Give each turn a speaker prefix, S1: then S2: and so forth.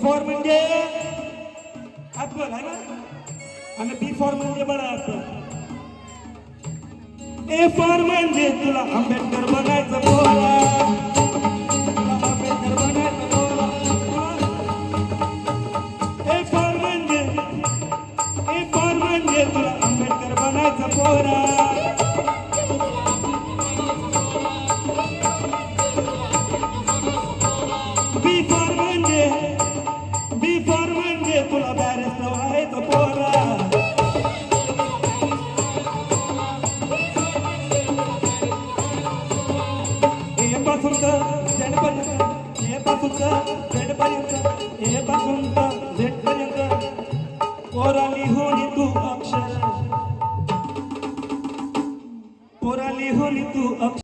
S1: For म्हणजे apple आहे ना, आणि बी फॉर म्हणजे बडा ऍपल. ए फॉर म्हणजे तुला आंबेडकर बनायचं पोरा, तुला आंबेडकर बनायचं पोरा. ए फॉर म्हणजे तुला आंबेडकर बनायचं पोरा. बी फॉर म्हणजे तुला बॅरिस्टर व्हायचं पोरा. ए पासून झेड पर्यंत, ए पासून झेड पर्यंत, ए पासून झेड पर्यंत पोरा लिहून तू अक्षर, पोरा लिहून तू अक्षर.